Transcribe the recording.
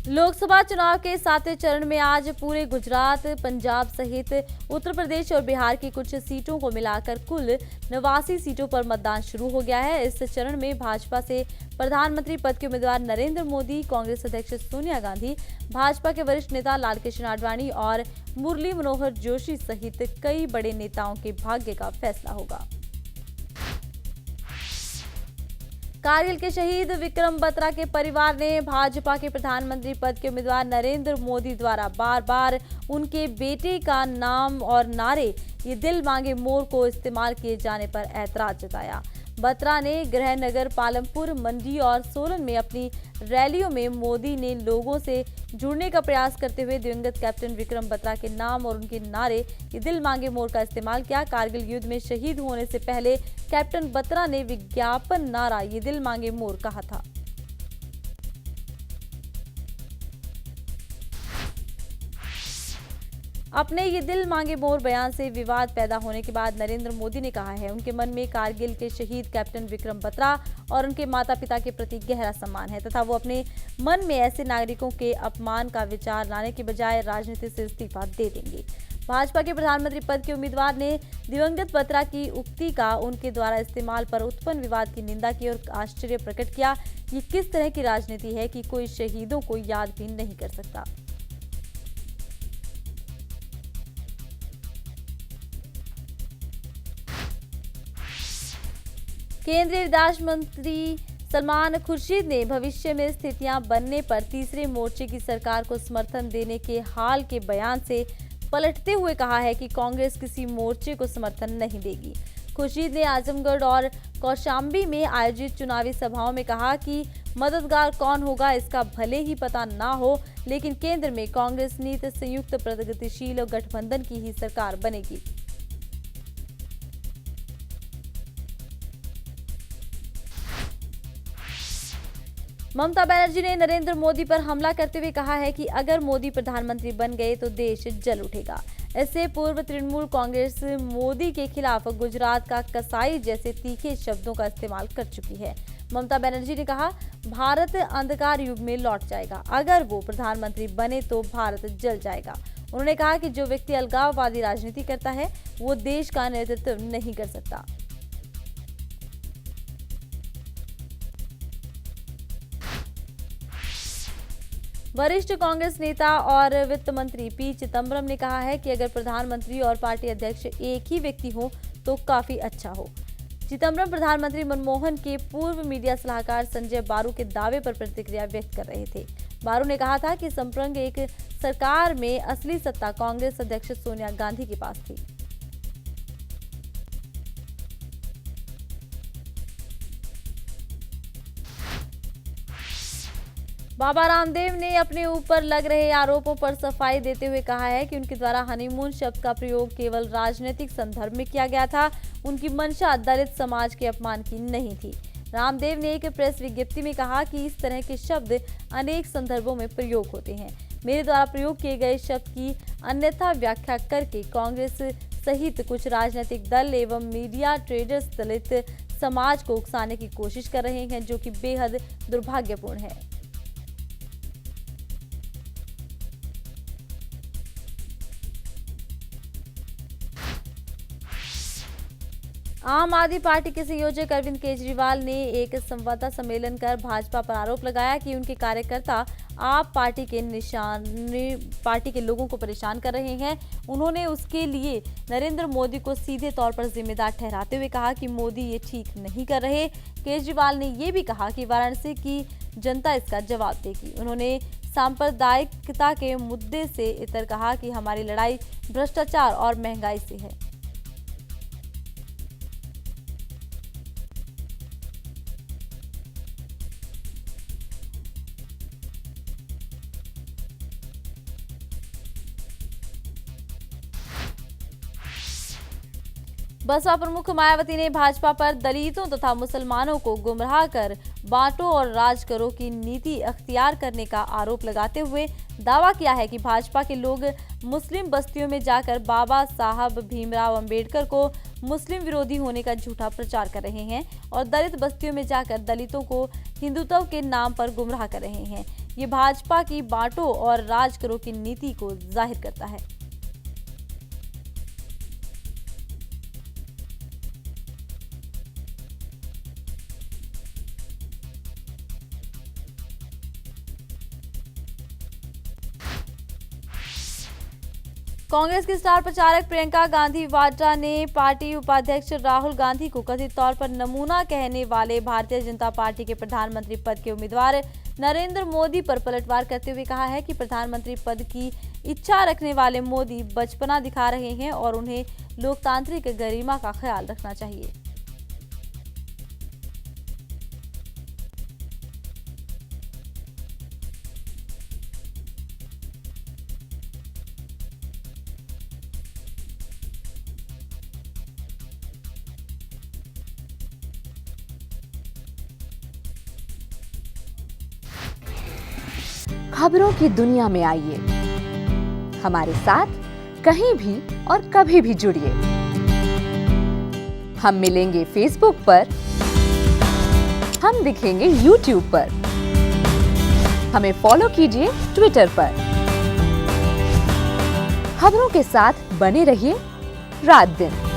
लोकसभा चुनाव के 7वें चरण में आज पूरे गुजरात, पंजाब सहित उत्तर प्रदेश और बिहार की कुछ सीटों को मिलाकर कुल 89 सीटों पर मतदान शुरू हो गया है। इस चरण में भाजपा से प्रधानमंत्री पद के उम्मीदवार नरेंद्र मोदी, कांग्रेस अध्यक्ष सोनिया गांधी, भाजपा के वरिष्ठ नेता लालकृष्ण आडवाणी और मुरली मनोहर जोशी सहित कई बड़े नेताओं के भाग्य का फैसला होगा। कारगिल के शहीद विक्रम बत्रा के परिवार ने भाजपा के प्रधानमंत्री पद के उम्मीदवार नरेंद्र मोदी द्वारा बार बार उनके बेटे का नाम और नारे "ये दिल मांगे मोर" को इस्तेमाल किए जाने पर ऐतराज जताया। बत्रा ने गृहनगर, पालमपुर, मंडी और सोलन में अपनी रैलियों में मोदी ने लोगों से जुड़ने का प्रयास करते हुए दिवंगत कैप्टन विक्रम बत्रा के नाम और उनके नारे "ये दिल मांगे मोर" का इस्तेमाल किया। कारगिल युद्ध में शहीद होने से पहले कैप्टन बत्रा ने विज्ञापन नारा "ये दिल मांगे मोर" कहा था। अपने "ये दिल मांगे मोर" बयान से विवाद पैदा होने के बाद नरेंद्र मोदी ने कहा है उनके मन में कारगिल के शहीद कैप्टन विक्रम बत्रा और उनके माता पिता के प्रति गहरा सम्मान है तथा वो अपने मन में ऐसे नागरिकों के अपमान का विचार लाने के बजाय राजनीति से इस्तीफा दे देंगे। भाजपा के प्रधानमंत्री पद के उम्मीदवार ने दिवंगत बत्रा की उक्ति का उनके द्वारा इस्तेमाल पर उत्पन्न विवाद की निंदा की और आश्चर्य प्रकट किया। ये किस तरह की राजनीति है कि कोई शहीदों को याद भी नहीं कर सकता। केंद्रीय विदेश मंत्री सलमान खुर्शीद ने भविष्य में स्थितियां बनने पर तीसरे मोर्चे की सरकार को समर्थन देने के हाल के बयान से पलटते हुए कहा है कि कांग्रेस किसी मोर्चे को समर्थन नहीं देगी। खुर्शीद ने आजमगढ़ और कौशाम्बी में आयोजित चुनावी सभाओं में कहा कि मददगार कौन होगा इसका भले ही पता ना हो, लेकिन केंद्र में कांग्रेस नीति संयुक्त प्रगतिशील गठबंधन की ही सरकार बनेगी। ममता बनर्जी ने नरेंद्र मोदी पर हमला करते हुए कहा है कि अगर मोदी प्रधानमंत्री बन गए तो देश जल उठेगा। इससे पूर्व तृणमूल कांग्रेस मोदी के खिलाफ गुजरात का कसाई जैसे तीखे शब्दों का इस्तेमाल कर चुकी है। ममता बनर्जी ने कहा, भारत अंधकार युग में लौट जाएगा, अगर वो प्रधानमंत्री बने तो भारत जल जाएगा। उन्होंने कहा कि जो व्यक्ति अलगाववादी राजनीति करता है वो देश का नेतृत्व नहीं कर सकता। वरिष्ठ कांग्रेस नेता और वित्त मंत्री पी चिदम्बरम ने कहा है कि अगर प्रधानमंत्री और पार्टी अध्यक्ष एक ही व्यक्ति हो तो काफी अच्छा हो। चिदम्बरम प्रधानमंत्री मनमोहन के पूर्व मीडिया सलाहकार संजय बारू के दावे पर प्रतिक्रिया व्यक्त कर रहे थे। बारू ने कहा था कि संप्रग एक सरकार में असली सत्ता कांग्रेस अध्यक्ष सोनिया गांधी के पास थी। बाबा रामदेव ने अपने ऊपर लग रहे आरोपों पर सफाई देते हुए कहा है कि उनके द्वारा हनीमून शब्द का प्रयोग केवल राजनीतिक संदर्भ में किया गया था। उनकी मंशा दलित समाज के अपमान की नहीं थी। रामदेव ने एक प्रेस विज्ञप्ति में कहा कि इस तरह के शब्द अनेक संदर्भों में प्रयोग होते हैं। मेरे द्वारा प्रयोग किए गए शब्द की अन्यथा व्याख्या करके कांग्रेस सहित कुछ राजनीतिक दल एवं मीडिया ट्रेडर्स दलित समाज को उकसाने की कोशिश कर रहे हैं, जो कि बेहद दुर्भाग्यपूर्ण है। आम आदमी पार्टी के संयोजक अरविंद केजरीवाल ने एक संवाददाता सम्मेलन कर भाजपा पर आरोप लगाया कि उनके कार्यकर्ता आप पार्टी के लोगों को परेशान कर रहे हैं। उन्होंने उसके लिए नरेंद्र मोदी को सीधे तौर पर जिम्मेदार ठहराते हुए कहा कि मोदी ये ठीक नहीं कर रहे। केजरीवाल ने ये भी कहा कि वाराणसी की जनता इसका जवाब देगी। उन्होंने सांप्रदायिकता के मुद्दे से इतर कहा कि हमारी लड़ाई भ्रष्टाचार और महंगाई से है। बसपा प्रमुख मायावती ने भाजपा पर दलितों तथा मुसलमानों को गुमराह कर बांटो और राज करो की नीति अख्तियार करने का आरोप लगाते हुए दावा किया है कि भाजपा के लोग मुस्लिम बस्तियों में जाकर बाबा साहब भीमराव अंबेडकर को मुस्लिम विरोधी होने का झूठा प्रचार कर रहे हैं और दलित बस्तियों में जाकर दलितों को हिंदुत्व के नाम पर गुमराह कर रहे हैं। ये भाजपा की बांटो और राज करो की नीति को जाहिर करता है। कांग्रेस की स्टार प्रचारक प्रियंका गांधी वाड्रा ने पार्टी उपाध्यक्ष राहुल गांधी को कथित तौर पर नमूना कहने वाले भारतीय जनता पार्टी के प्रधानमंत्री पद के उम्मीदवार नरेंद्र मोदी पर पलटवार करते हुए कहा है कि प्रधानमंत्री पद की इच्छा रखने वाले मोदी बचपना दिखा रहे हैं और उन्हें लोकतांत्रिक गरिमा का ख्याल रखना चाहिए। खबरों की दुनिया में आइए, हमारे साथ कहीं भी और कभी भी जुड़िए। हम मिलेंगे फेसबुक पर, हम दिखेंगे यूट्यूब पर, हमें फॉलो कीजिए ट्विटर पर। खबरों के साथ बने रहिए रात दिन।